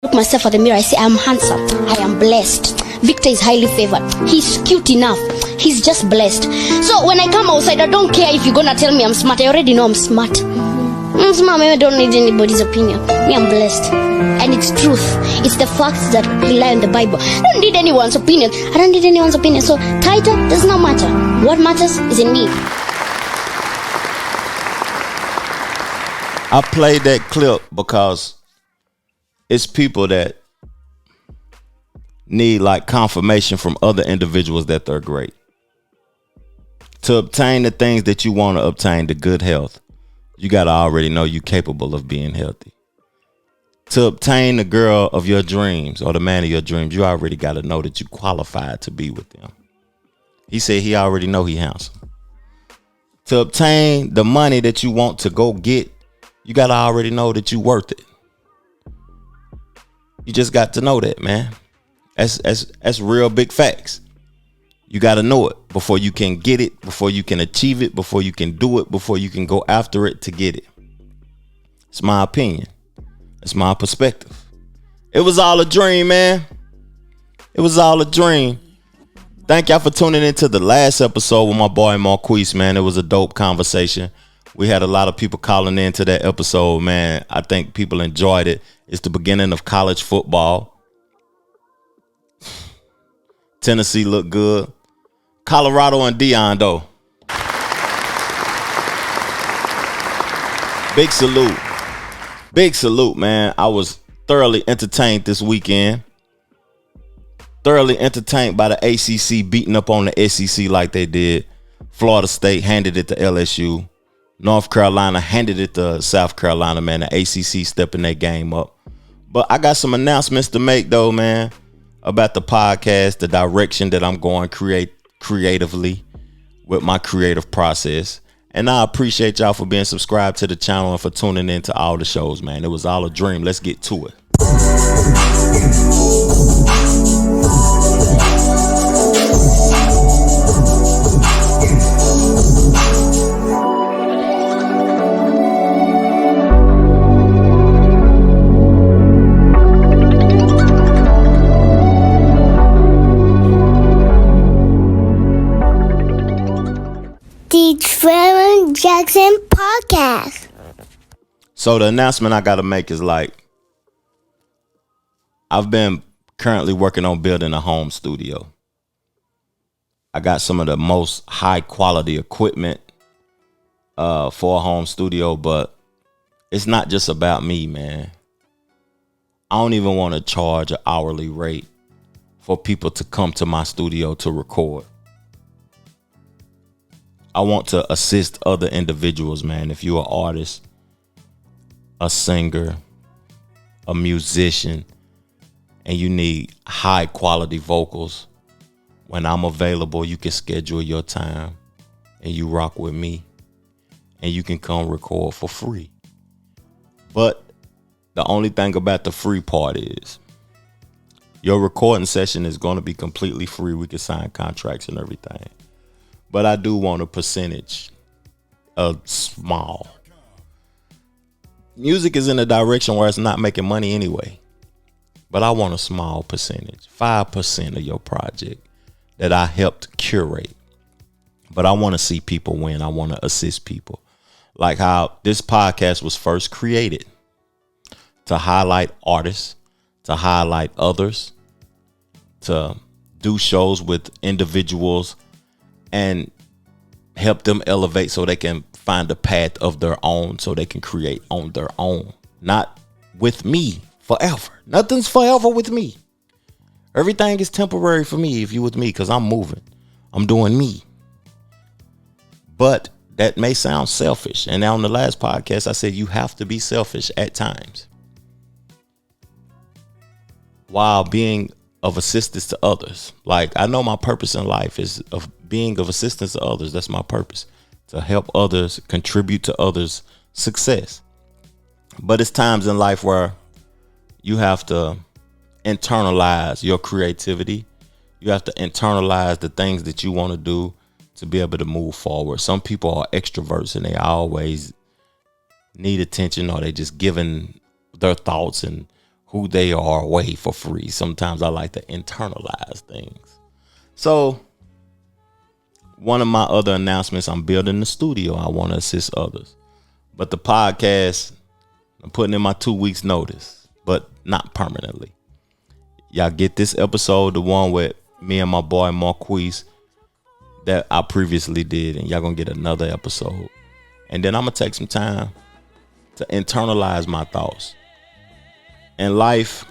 look myself at the mirror, I say, I'm handsome, I am blessed. Victor is highly favored. He's cute enough. He's just blessed. So when I come outside, I don't care if you're gonna tell me I'm smart. I already know I'm smart. I'm smart. I don't need anybody's opinion. Me, I'm blessed. And it's truth. It's the facts that rely on the Bible. I don't need anyone's opinion. I don't need anyone's opinion. So title does not matter. What matters is in me. I played that clip because it's people that need like confirmation from other individuals that they're great. To obtain the things that you want to obtain, the good health, you got to already know you're capable of being healthy. To obtain the girl of your dreams or the man of your dreams, you already got to know that you qualified to be with them. He said he already know he handsome. To obtain the money that you want to go get, you got to already know that you worth it. You just got to know that, man. That's real big facts. You got to know it before you can get it, before you can achieve it, before you can do it, before you can go after it to get it. It's my opinion. It's my perspective. It was all a dream, man. It was all a dream. Thank y'all for tuning into the last episode with my boy Marquise, man. It was a dope conversation. We had a lot of people calling into that episode, man. I think people enjoyed it. It's the beginning of college football. Tennessee looked good. Colorado and Deion, though. Big salute. Big salute, man. I was thoroughly entertained this weekend. Thoroughly entertained by the ACC beating up on the SEC like they did. Florida State handed it to LSU. North Carolina handed it to South Carolina, man. The ACC stepping their game up. But I got some announcements to make, though, man, about the podcast, the direction that I'm going creatively with my creative process. And I appreciate y'all for being subscribed to the channel and for tuning in to all the shows, man. It was all a dream. Let's get to it. The Trevor Jackson Podcast. So the announcement I got to make is like, I've been currently working on building a home studio. I got some of the most high quality equipment for a home studio, but it's not just about me, man. I don't even want to charge an hourly rate for people to come to my studio to record. I want to assist other individuals, man. If you're an artist, a singer, a musician, and you need high quality vocals, when I'm available, you can schedule your time and you rock with me and you can come record for free. But the only thing about the free part is your recording session is going to be completely free. We can sign contracts and everything. But I do want a percentage, a small. Music is in a direction where it's not making money anyway. But I want a small percentage, 5% of your project that I helped curate. But I want to see people win. I want to assist people. Like how this podcast was first created to highlight artists, to highlight others, to do shows with individuals and help them elevate so they can find a path of their own, so they can create on their own. Not with me forever. Nothing's forever with me. Everything is temporary for me if you with me, because I'm moving. I'm doing me. But that may sound selfish. And on the last podcast, I said you have to be selfish at times while being of assistance to others. Like, I know my purpose in life is of being of assistance to others. That's my purpose, to help others, contribute to others' success. But it's times in life where you have to internalize your creativity. You have to internalize the things that you want to do to be able to move forward. Some people are extroverts and they always need attention, or they just giving their thoughts and who they are away for free. Sometimes I like to internalize things. So one of my other announcements, I'm building the studio. I want to assist others. But the podcast, I'm putting in my 2 weeks notice, but not permanently. Y'all get this episode, the one with me and my boy Marquise that I previously did, and y'all gonna get another episode. And then I'm gonna take some time to internalize my thoughts. In life,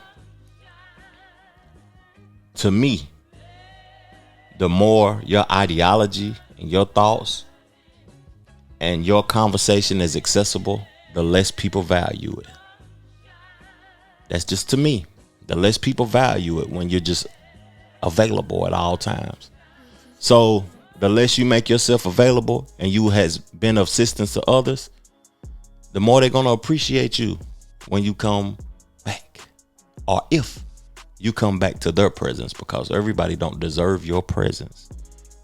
to me, the more your ideology and your thoughts and your conversation is accessible, the less people value it. That's just to me. The less people value it when you're just available at all times. So the less you make yourself available and you has been of assistance to others, the more they're going to appreciate you when you come back, or if you come back to their presence, because everybody don't deserve your presence.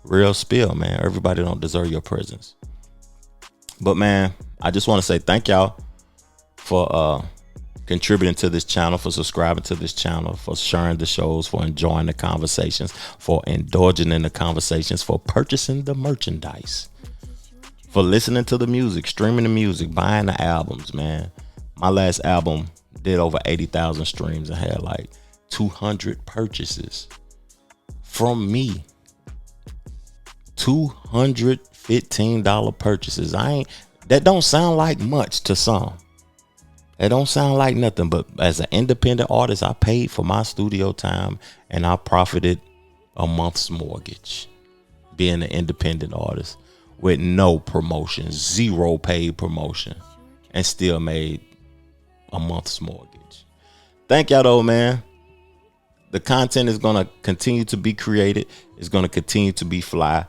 Real spill, man. Everybody don't deserve your presence. But man, I just want to say thank y'all for contributing to this channel, for subscribing to this channel, for sharing the shows, for enjoying the conversations, for indulging in the conversations, for purchasing the merchandise, for listening to the music, streaming the music, buying the albums, man. My last album did over 80,000 streams and had like 200 purchases from me. $215 purchases. That don't sound like much to some. It don't sound like nothing, but as an independent artist, I paid for my studio time and I profited a month's mortgage being an independent artist with no promotion, zero paid promotion, and still made a month's mortgage. Thank y'all though, man. The content is going to continue to be created. It's going to continue to be fly.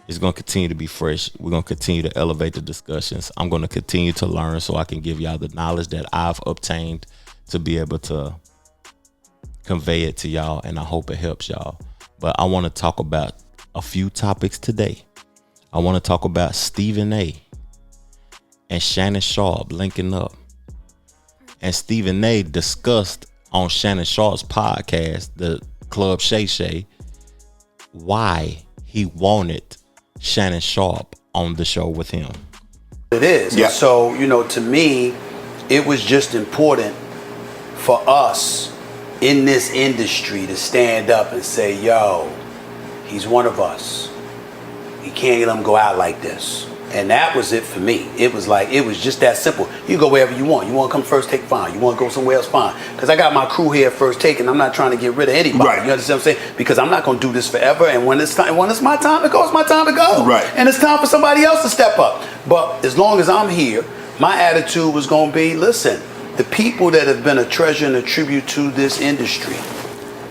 It's going to continue to be fresh. We're going to continue to elevate the discussions. I'm going to continue to learn so I can give y'all the knowledge that I've obtained to be able to convey it to y'all, and I hope it helps y'all. But I want to talk about a few topics today. I want to talk about Stephen A. and Shannon Sharp linking up. And Stephen A. discussed on Shannon Sharp's podcast, the Club Shay Shay, why he wanted Shannon Sharp on the show with him. It is. Yeah. So, to me, it was just important for us in this industry to stand up and say, yo, he's one of us. You can't let him go out like this. And that was it for me. It was just that simple. You go wherever you want. You want to come first take, fine. You want to go somewhere else, fine. Because I got my crew here first take, and I'm not trying to get rid of anybody. Right. You understand what I'm saying? Because I'm not going to do this forever. And when it's my time to go, it's my time to go. Right. And it's time for somebody else to step up. But as long as I'm here, my attitude was going to be, listen, the people that have been a treasure and a tribute to this industry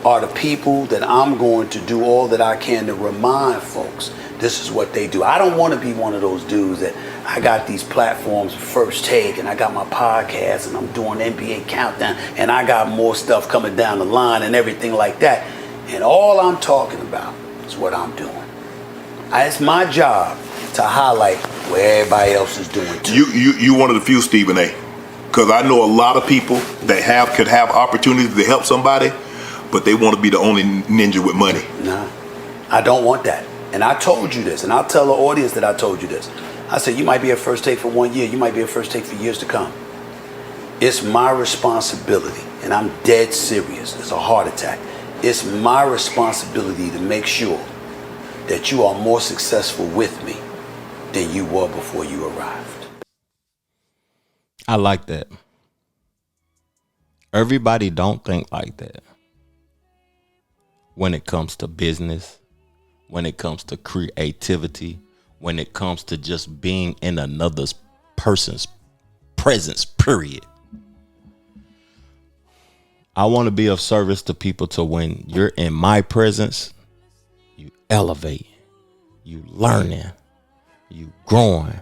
are the people that I'm going to do all that I can to remind folks this is what they do. I don't want to be one of those dudes that I got these platforms first take and I got my podcast and I'm doing NBA countdown and I got more stuff coming down the line and everything like that. And all I'm talking about is what I'm doing. It's my job to highlight what everybody else is doing too. You one of the few, Stephen A. Because I know a lot of people that could have opportunities to help somebody, but they want to be the only ninja with money. Nah, I don't want that. And I told you this, and I'll tell the audience that I told you this. I said, you might be a first take for 1 year. You might be a first take for years to come. It's my responsibility, and I'm dead serious. It's a heart attack. It's my responsibility to make sure that you are more successful with me than you were before you arrived. I like that. Everybody don't think like that when it comes to business, when it comes to creativity, when it comes to just being in another person's presence, period. I want to be of service to people to when you're in my presence, you elevate, you learning, you growing,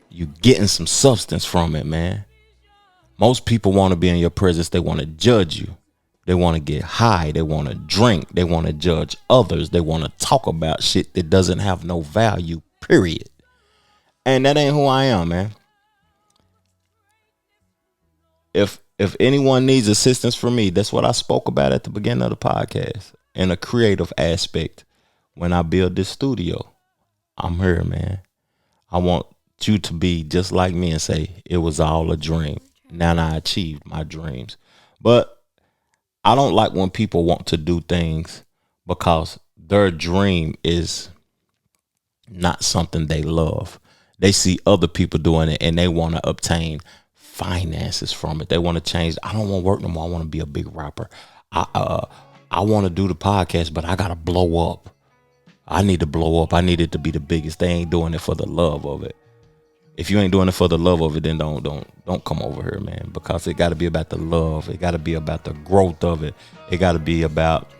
you getting some substance from it, man. Most people want to be in your presence. They want to judge you. They want to get high. They want to drink. They want to judge others. They want to talk about shit that doesn't have no value, period. And that ain't who I am, man. If if anyone needs assistance from me, that's what I spoke about at the beginning of the podcast. In a creative aspect, when I build this studio, I'm here, man. I want you to be just like me and say it was all a dream. Now I achieved my dreams. But I don't like when people want to do things because their dream is not something they love. They see other people doing it and they want to obtain finances from it. They want to change. I don't want to work no more. I want to be a big rapper. I want to do the podcast, but I got to blow up. I need to blow up. I need it to be the biggest. They ain't doing it for the love of it. If you ain't doing it for the love of it, then don't come over here, man, because it got to be about the love. It got to be about the growth of it. It got to be about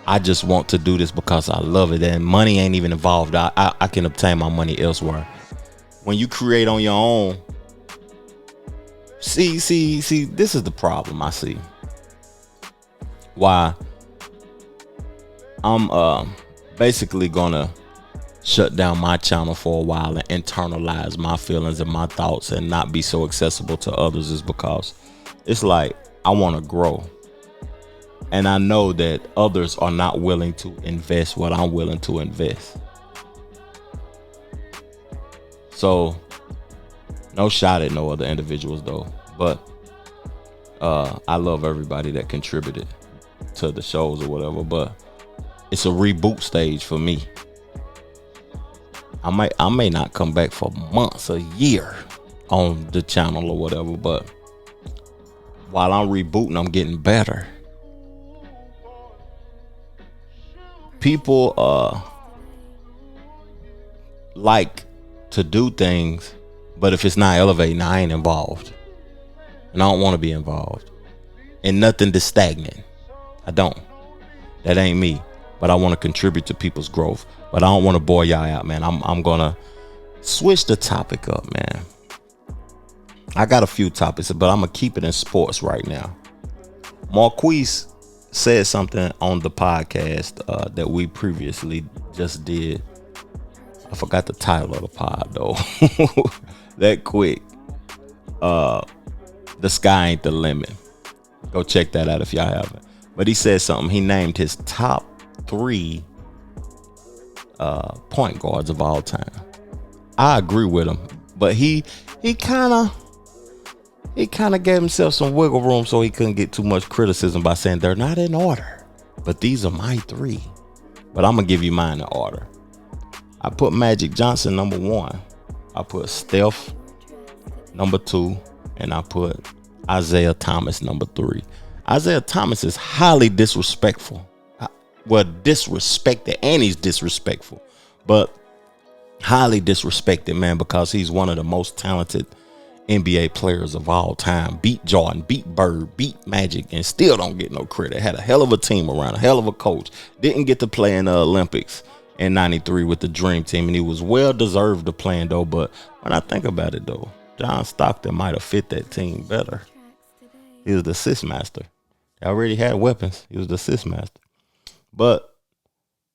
I just want to do this because I love it, and money ain't even involved. I can obtain my money elsewhere. When you create on your own, see, this is the problem I see. Why I'm basically gonna shut down my channel for a while and internalize my feelings and my thoughts and not be so accessible to others is because it's like I want to grow. And I know that others are not willing to invest what I'm willing to invest. So, no shot at no other individuals though. But I love everybody that contributed to the shows or whatever. But it's a reboot stage for me. I may not come back for months, a year on the channel or whatever. But while I'm rebooting, I'm getting better. People like to do things, but if it's not elevating, I ain't involved. And I don't want to be involved in nothing that's stagnant. I don't. That ain't me. But I want to contribute to people's growth. But I don't want to bore y'all out, man. I'm gonna switch the topic up, man. I got a few topics, but I'm gonna keep it in sports right now. Marquise said something on the podcast that we previously just did. I forgot the title of the pod though. That quick. The sky ain't the limit. Go check that out if y'all haven't. But he said something. He named his top 3 point guards of all time. I agree with him, but he kind of gave himself some wiggle room so he couldn't get too much criticism by saying they're not in order, but these are my 3. But I'm gonna give you mine in order. I put Magic Johnson number 1. I put Steph number 2, and I put Isaiah Thomas number 3. Isaiah Thomas is highly disrespectful. Well, disrespected, and he's disrespectful, but highly disrespected, man, because he's one of the most talented NBA players of all time. Beat Jordan, beat Bird, beat Magic, and still don't get no credit. Had a hell of a team around, a hell of a coach. Didn't get to play in the Olympics in '93 with the Dream Team, and he was well deserved to play in though. But when I think about it though, John Stockton might have fit that team better. He was the assist master. He already had weapons. He was the assist master. But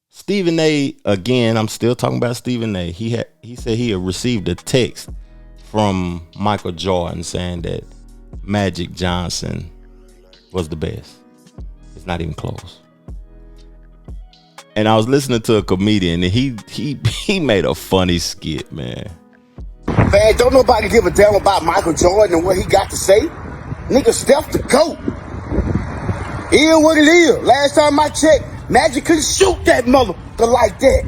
Stephen A, again, I'm still talking about Stephen A. He said he had received a text from Michael Jordan saying that Magic Johnson was the best. It's not even close. And I was listening to a comedian, and he made a funny skit, man. Man, don't nobody give a damn about Michael Jordan and what he got to say. Nigga, Steph the GOAT. It is what it is. Last time I checked, Magic couldn't shoot that motherfucker like that.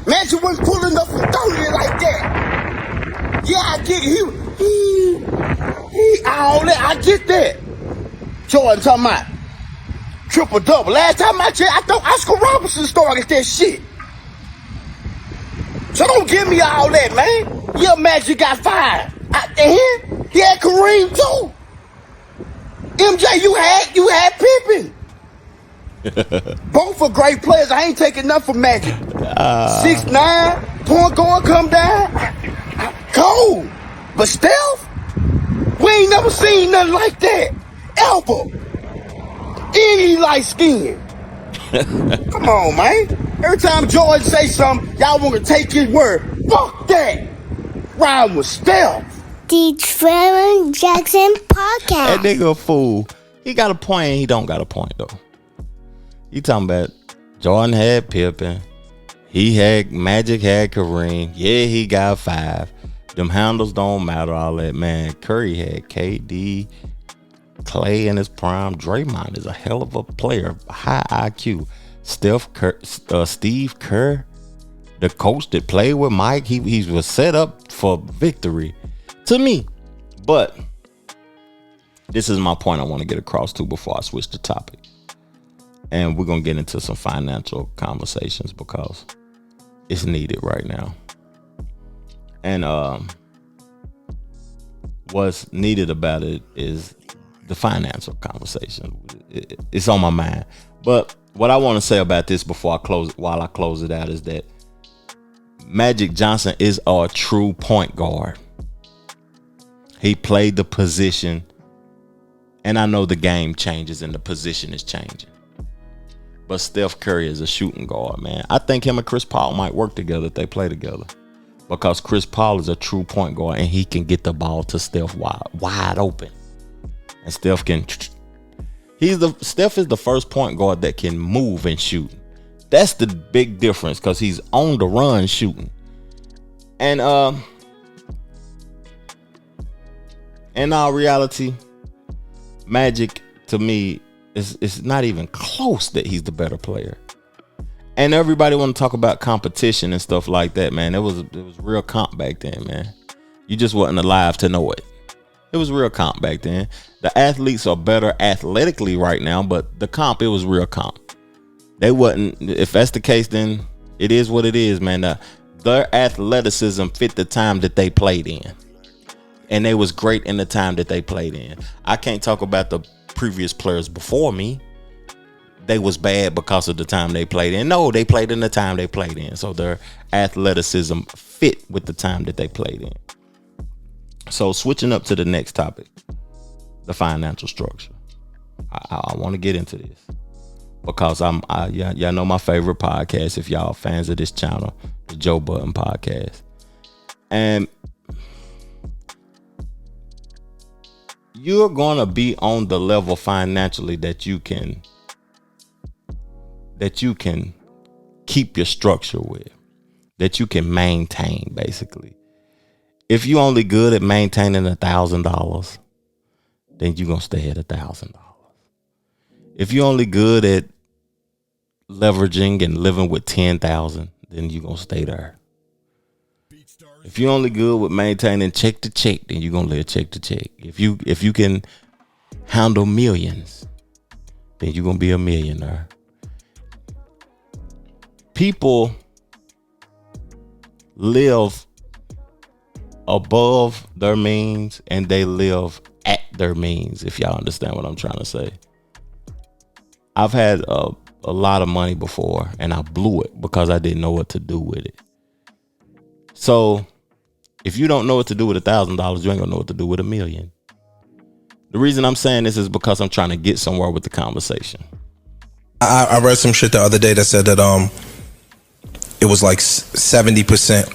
Magic wasn't pulling up from 30 like that. Yeah, I get it. He all that. I get that. Jordan talking about triple double. Last time I checked, I thought Oscar Robertson started that shit. So don't give me all that, man. Yeah, Magic got fired. And he had Kareem too. MJ, you had Pippen. Both are great players. I ain't taking nothing from Magic. 6'9", point guard come down. Cold. But Steph, we ain't never seen nothing like that. Ever. Any light skin. Come on, man. Every time Jordan say something, y'all want to take his word. Fuck that. Ride with Steph. The Trevor Jackson Podcast. That nigga a fool. He got a point and he don't got a point, though. You talking about Jordan had Pippen. He had Magic, had Kareem. Yeah, he got 5. Them handles don't matter, all that, man. Curry had KD, Clay in his prime. Draymond is a hell of a player. High IQ. Steve Kerr, the coach that played with Mike, he was set up for victory. To me. But this is my point I want to get across to before I switch the topic. And we're going to get into some financial conversations because it's needed right now. And what's needed about it is the financial conversation. It's on my mind. But what I want to say about this while I close it out is that Magic Johnson is a true point guard. He played the position, and I know the game changes and the position is changing. But Steph Curry is a shooting guard, man. I think him and Chris Paul might work together if they play together. Because Chris Paul is a true point guard and he can get the ball to Steph wide open. And Steph is the first point guard that can move and shoot. That's the big difference because he's on the run shooting. And in all reality, Magic to me is not even close that he's the better player. And everybody want to talk about competition and stuff like that, man. It was real comp back then, man. You just wasn't alive to know it. It was real comp back then. The athletes are better athletically right now, but the comp, it was real comp. They wasn't. If that's the case, then it is what it is, man. Their athleticism fit the time that they played in. And they was great in the time that they played in. I can't talk about the previous players before me. They was bad because of the time they played in. No, they played in the time they played in. So their athleticism fit with the time that they played in. So switching up to the next topic, the financial structure. I want to get into this because y'all know my favorite podcast. If y'all fans of this channel, the Joe Budden podcast. And you're going to be on the level financially that you can keep your structure with, that you can maintain, basically. If you only good at maintaining $1,000, then you're going to stay at $1,000. If you're only good at leveraging and living with 10,000, then you're going to stay there. If you're only good with maintaining check to check, then you're going to live check to check. If you can handle millions, then you're going to be a millionaire. People live above their means and they live at their means, if y'all understand what I'm trying to say. I've had a lot of money before and I blew it because I didn't know what to do with it. So if you don't know what to do with $1,000, you ain't gonna know what to do with $1 million. The reason I'm saying this is because I'm trying to get somewhere with the conversation. I read some shit the other day that said that it was like 70%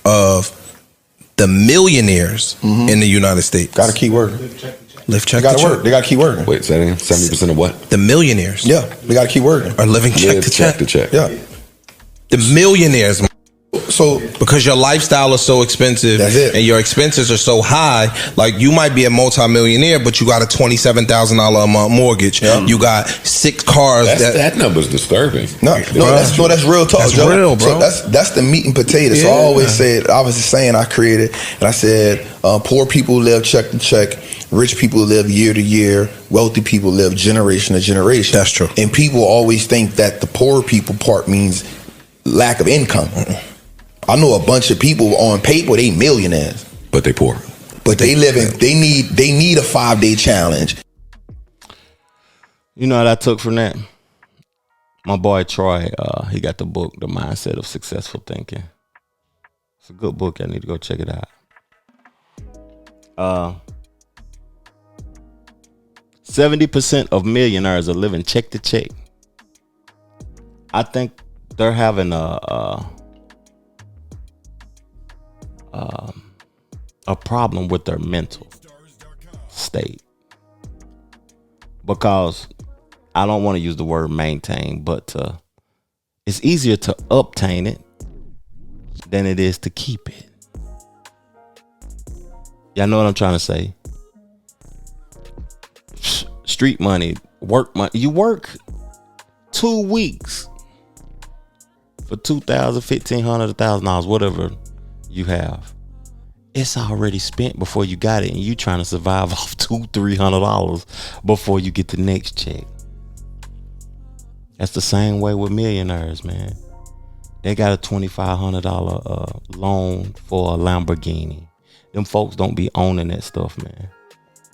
of the millionaires in the United States. Got to keep working. Live check They got to to work. check. They got to keep working. Wait, say that again? 70% of what? The millionaires. Yeah, they got to keep working. Are living check Live to check. Yeah. The millionaires. So Because your lifestyle is so expensive That's it. and your expenses are so high, like you might be a multimillionaire, but you got a $27,000 a month mortgage. Yeah. You got 6 cars. That number's disturbing. that's real talk. That's Joe. real, bro. So that's the meat and potatoes. So I always said, I was just saying, I created, and I said, poor people live check to check, rich people live year to year, wealthy people live generation to generation. That's true. And people always think that the poor people part means lack of income. I know a bunch of people on paper, they millionaires, But they poor. but they need a 5-day challenge. You know what I took from that? My boy Troy, he got the book, The Mindset of Successful Thinking. It's a good book. I need to go check it out. 70% of millionaires are living check to check. I think they're having a problem with their mental state, because I don't want to use the word maintain, but it's easier to obtain it than it is to keep it. Y'all know what I'm trying to say? Street money, work money. You work 2 weeks for $2,000, $1,500, $1,000, whatever you have. It's already spent before you got it, and you trying to survive off $200-$300 before you get the next check. That's the same way with millionaires, man. They got a $2,500 loan for a Lamborghini. Them folks don't be owning that stuff, man.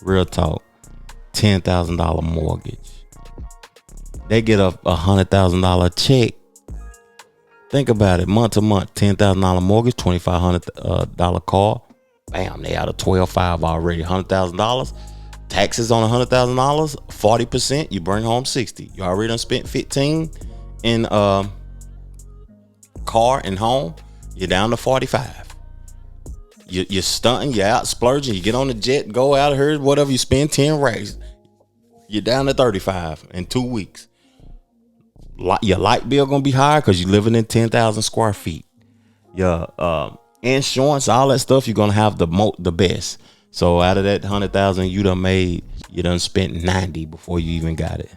Real talk. $10,000 mortgage. They get a $100,000 check. Think about it. Month to month, $10,000 mortgage, $2,500 car. Bam, they out of $12,500 already. $100,000. Taxes on $100,000, 40%. You bring home 60. You already done spent 15 in car and home. You're down to 45. You're stunting. You're out splurging. You get on the jet, go out of here. Whatever you spend, 10 racks. You're down to 35 in 2 weeks. Your light bill gonna be higher because you're living in 10,000 square feet. Your insurance, all that stuff, you're gonna have the best. So out of that 100,000 you done spent 90 before you even got it.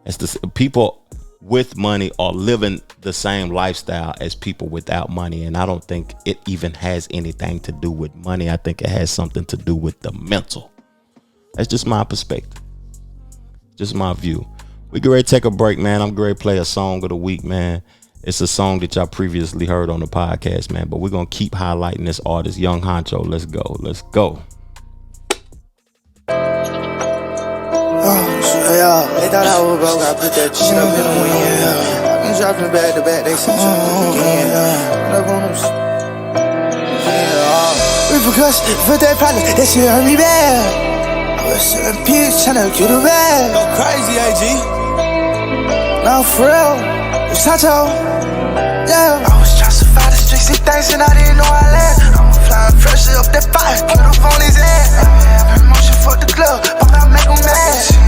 That's the people with money are living the same lifestyle as people without money, and I don't think it even has anything to do with money. I think it has something to do with the mental. That's just my perspective, just my view. We get ready to take a break, man. I'm ready to play a song of the week, man. It's a song that y'all previously heard on the podcast, man, but we're gonna keep highlighting this artist, Young Honcho. Let's go. They thought I was broke, I put that shit up in the wind, yeah. I've been dropping back to back, they said jump again. Up on them, repercussions for that problem, that shit hurt me bad. I was selling pigs, tryna get a bag. Go crazy, AG. No, for real, it's Honcho, yeah. I was trying to survive the streets and things, and I didn't know I land. I'm flying fresh up that fire, put up on his head. I have emotion for the club, but I make him mad.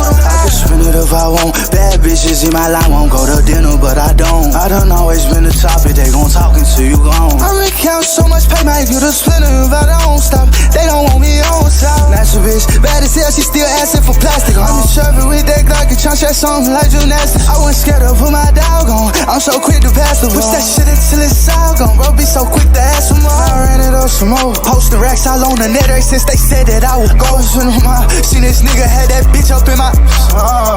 I can spend it if I want. Bad bitches in my line won't go to dinner, but I don't. I done always been the topic, they gon' talk until you gone. I really count so much pay, might get a splinter if I don't stop. They don't want me on top. Natural bitch, bad as hell, she still asking for plastic. I'm in Trevor with that Glock, and tryna share something like gymnastics. I wasn't scared to put my dog on. I'm so quick to pass the ball. Push that shit until it's all gone. Bro, be so quick to ask for more. I ran it up some more. Posting racks all on the net ever since they said that I would go. Seen this nigga had that bitch up in my. I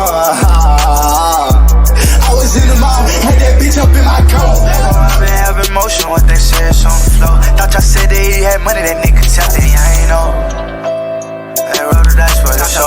was in the mall, had that bitch up in my coat. I been having motion, what they said is on the floor. Thought y'all said that he had money, that nigga tapped it, I ain't know. They roll the dice, but it's so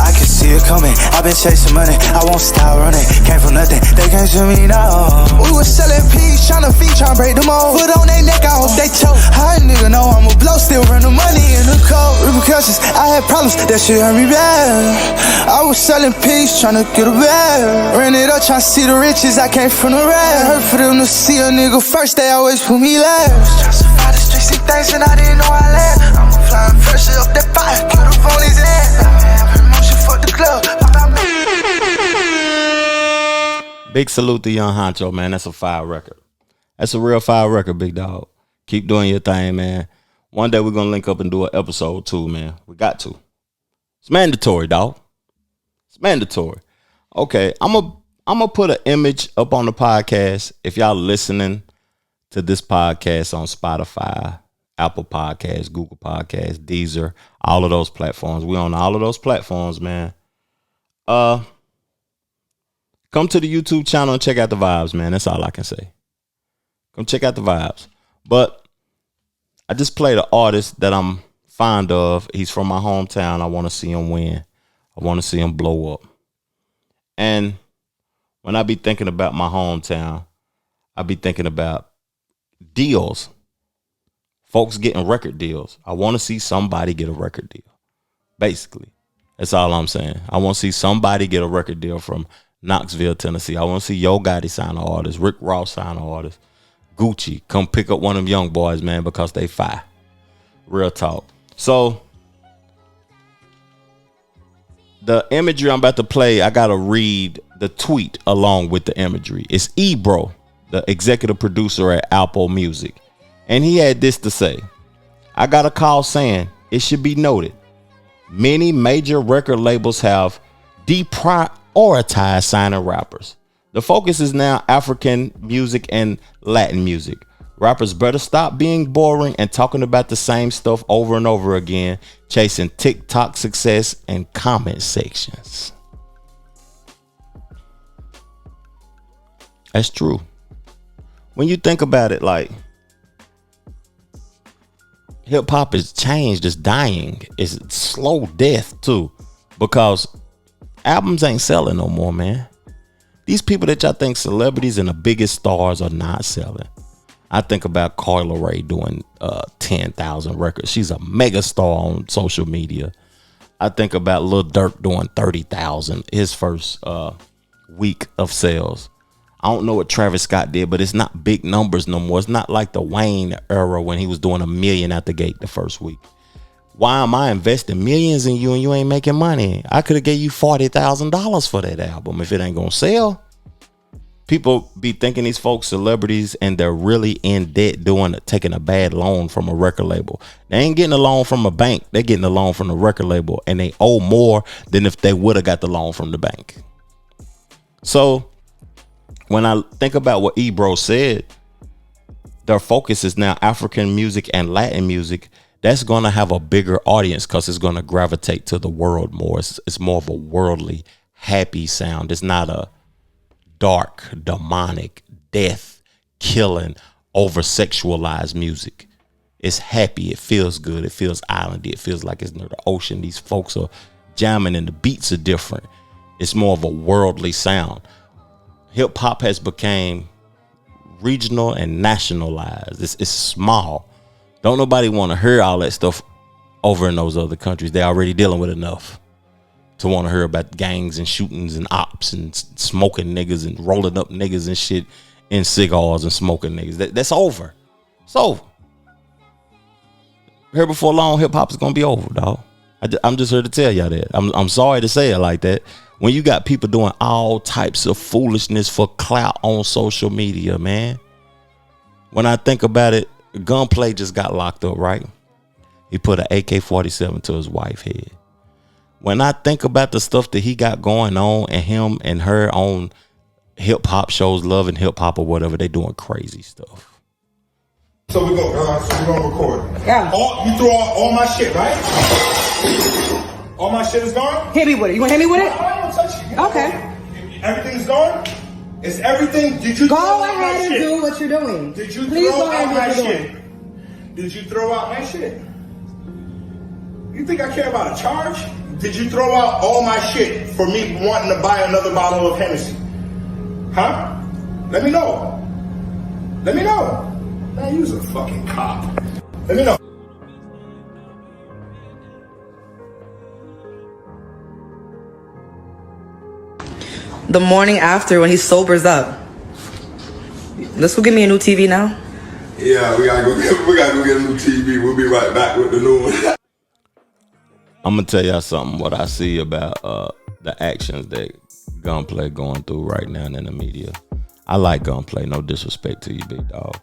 I can see it coming, I've been chasing money, I won't stop running. Came from nothing, they can't shoot me now. We was selling peas, tryna feed, tryna break them all. Put on they neck, I hope they choke. How a nigga know I'ma blow, still run the money in the cold. Repercussions, I had problems, that shit hurt me bad. I was selling peas, tryna get a bag. Ran it up, tryna see the riches, I came from the rag. Hurt for them to see a nigga first, they always put me last. Tryna survive the streets and things, and I didn't know I land. I'm flying fresh up that fire, put up on his head. The club. Big salute to Young Honcho, man. That's a fire record. That's a real fire record, big dog. Keep doing your thing, man. One day we're gonna link up and do an episode too, man. We got to. It's mandatory, dog. It's mandatory. Okay, I'm gonna put an image up on the podcast. If y'all listening to this podcast on Spotify, Apple Podcasts, Google Podcasts, Deezer, all of those platforms. We on all of those platforms, man. Come to the YouTube channel and check out the vibes, man. That's all I can say. Come check out the vibes. But I just played an artist that I'm fond of. He's from my hometown. I want to see him win. I want to see him blow up. And when I be thinking about my hometown, I be thinking about deals. Folks getting record deals. I want to see somebody get a record deal. Basically, that's all I'm saying. I want to see somebody get a record deal from Knoxville, Tennessee. I want to see Yo Gotti sign an artist, Rick Ross sign an artist, Gucci come pick up one of them young boys, man, because they fire. Real talk. So the imagery I'm about to play, I gotta read the tweet along with the imagery. It's Ebro, the executive producer at Apple Music, and he had this to say: I got a call saying it should be noted many major record labels have deprioritized signing rappers. The focus is now African music and Latin music. Rappers better stop being boring and talking about the same stuff over and over again, chasing TikTok success and comment sections. That's true. When you think about it, like, hip hop is changed, it's dying, it's slow death too, because albums ain't selling no more, man. These people that y'all think celebrities and the biggest stars are not selling. I think about Carla Ray doing 10,000 records. She's a mega star on social media. I think about Lil Durk doing 30,000 his first week of sales. I don't know what Travis Scott did, but it's not big numbers no more. It's not like the Wayne era when he was doing $1 million out the gate the first week. Why am I investing millions in you and you ain't making money? I could have gave you $40,000 for that album if it ain't gonna sell. People be thinking these folks celebrities and they're really in debt taking a bad loan from a record label. They ain't getting a loan from a bank. They're getting a loan from the record label, and they owe more than if they would have got the loan from the bank. So when I think about what Ebro said, their focus is now African music and Latin music. That's going to have a bigger audience because it's going to gravitate to the world more. It's more of a worldly, happy sound. It's not a dark, demonic, death, killing, over-sexualized music. It's happy. It feels good. It feels islandy. It feels like it's near the ocean. These folks are jamming and the beats are different. It's more of a worldly sound. Hip hop has become regional and nationalized. It's small. Don't nobody want to hear all that stuff over in those other countries. They're already dealing with enough to want to hear about gangs and shootings and ops and smoking niggas and rolling up niggas and shit in cigars and smoking niggas. That's over. It's over. Here before long, hip hop is gonna be over, dog. I'm just here to tell y'all that. I'm sorry to say it like that. When you got people doing all types of foolishness for clout on social media, man. When I think about it, Gunplay just got locked up, right? He put an AK-47 to his wife's head. When I think about the stuff that he got going on and him and her on hip hop shows, Love and Hip Hop or whatever, they doing crazy stuff. So we're gonna record. Yeah. You threw all my shit, right? All my shit is gone? Hit me with it. You gonna hit me with it? I don't touch it. Okay. Everything's gone? Is everything? Did you go ahead and do what you're doing? Did you Please throw go ahead out and my do what you're shit? doing. Did you throw out my shit? You think I care about a charge? Did you throw out all my shit for me wanting to buy another bottle of Hennessy? Huh? Let me know. Let me know. Man, you's a fucking cop. Let me know. The morning after when he sobers up. Let's go get me a new TV now. Yeah, we gotta go get a new TV. We'll be right back with the new one. I'm gonna tell y'all something. What I see about the actions that Gunplay going through right now in the media. I like Gunplay. No disrespect to you, big dog.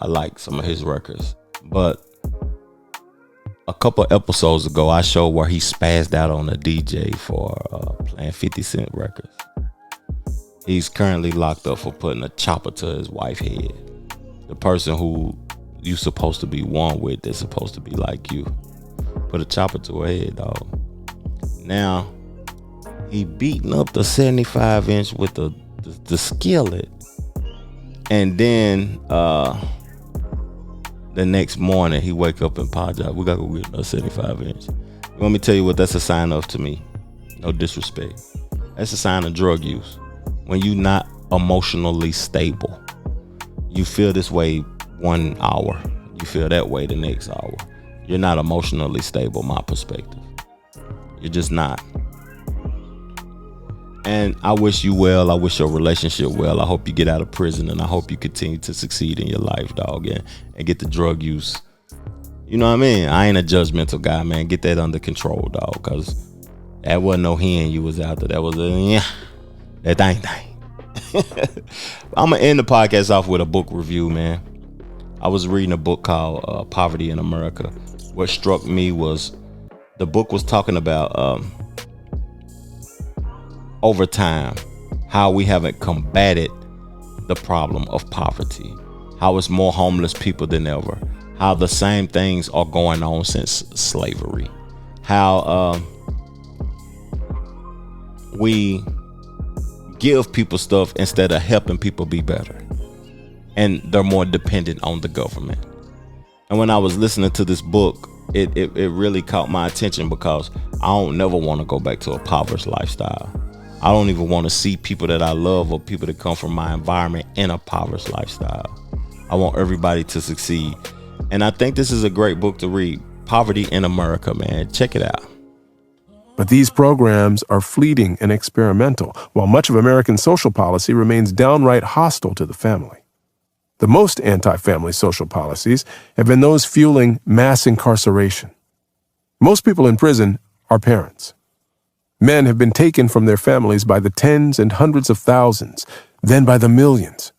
I like some of his records, but a couple episodes ago, I showed where he spazzed out on a DJ for playing 50 Cent records. He's currently locked up for putting a chopper to his wife's head. The person who you supposed to be one with, that's supposed to be like you, put a chopper to her head, dog. Now, he beating up the 75-inch with the skillet. And then the next morning, he wake up and apologize. We gotta go get another 75-inch. Let me tell you what that's a sign of to me. No disrespect. That's a sign of drug use. When you not emotionally stable. You feel this way 1 hour. You feel that way the next hour. You're not emotionally stable, my perspective. You're just not. And I wish you well. I wish your relationship well. I hope you get out of prison, and I hope you continue to succeed in your life, dog, and get the drug use. You know what I mean? I ain't a judgmental guy, man. Get that under control, dog, because that wasn't no hen you was out there. That was that thing. I'm going to end the podcast off with a book review, man. I was reading a book called Poverty in America. What struck me was the book was talking about over time, how we haven't combated the problem of poverty, how it's more homeless people than ever, how the same things are going on since slavery, how we give people stuff instead of helping people be better, and they're more dependent on the government. And when I was listening to this book, it really caught my attention, because I don't never want to go back to a impoverished lifestyle. I don't even want to see people that I love or people that come from my environment in a impoverished lifestyle. I want everybody to succeed. And I think this is a great book to read. Poverty in America, man. Check it out. But these programs are fleeting and experimental, while much of American social policy remains downright hostile to the family. The most anti-family social policies have been those fueling mass incarceration. Most people in prison are parents. Men have been taken from their families by the tens and hundreds of thousands, then by the millions.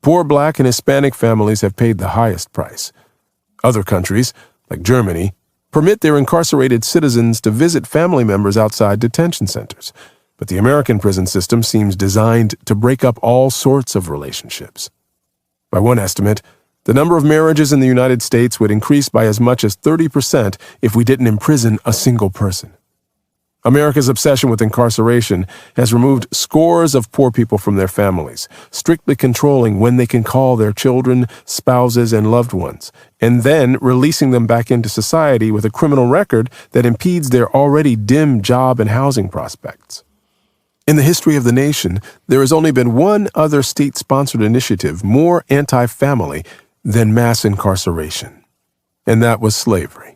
Poor Black and Hispanic families have paid the highest price. Other countries, like Germany, permit their incarcerated citizens to visit family members outside detention centers, but the American prison system seems designed to break up all sorts of relationships. By one estimate, the number of marriages in the United States would increase by as much as 30% if we didn't imprison a single person. America's obsession with incarceration has removed scores of poor people from their families, strictly controlling when they can call their children, spouses, and loved ones, and then releasing them back into society with a criminal record that impedes their already dim job and housing prospects. In the history of the nation, there has only been one other state-sponsored initiative more anti-family than mass incarceration, and that was slavery.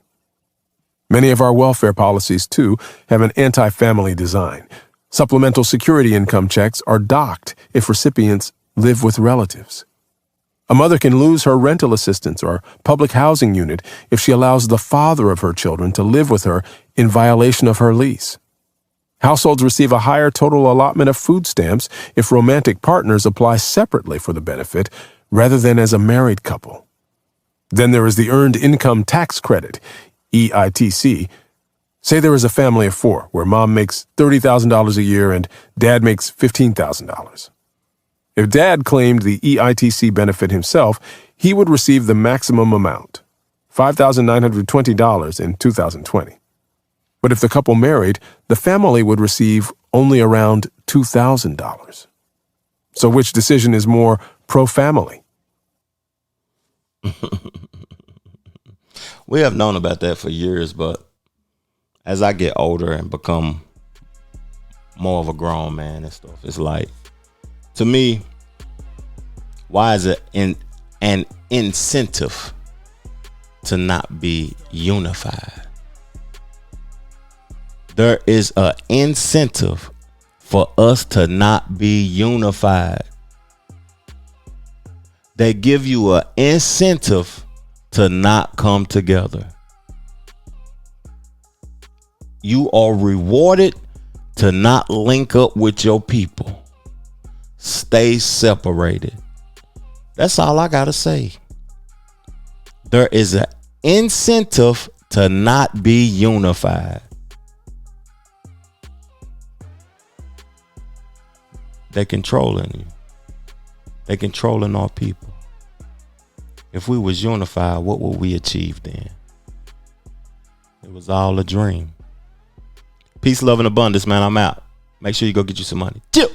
Many of our welfare policies, too, have an anti-family design. Supplemental security income checks are docked if recipients live with relatives. A mother can lose her rental assistance or public housing unit if she allows the father of her children to live with her in violation of her lease. Households receive a higher total allotment of food stamps if romantic partners apply separately for the benefit rather than as a married couple. Then there is the Earned Income Tax Credit, EITC. Say there is a family of four where mom makes $30,000 a year and dad makes $15,000. If dad claimed the EITC benefit himself, he would receive the maximum amount, $5,920 in 2020. But if the couple married, the family would receive only around $2,000. So which decision is more pro-family? We have known about that for years, but as I get older and become more of a grown man and stuff, it's like, to me, why is it an incentive to not be unified? There is an incentive for us to not be unified. They give you an incentive to not come together. You are rewarded to not link up with your people. Stay separated. That's all I gotta say. There is an incentive to not be unified. They're controlling you. They're controlling our people. If we was unified, what would we achieve then? It was all a dream. Peace, love, and abundance, man. I'm out. Make sure you go get you some money. Chill.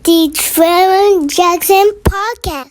The Trevor Jackson Podcast.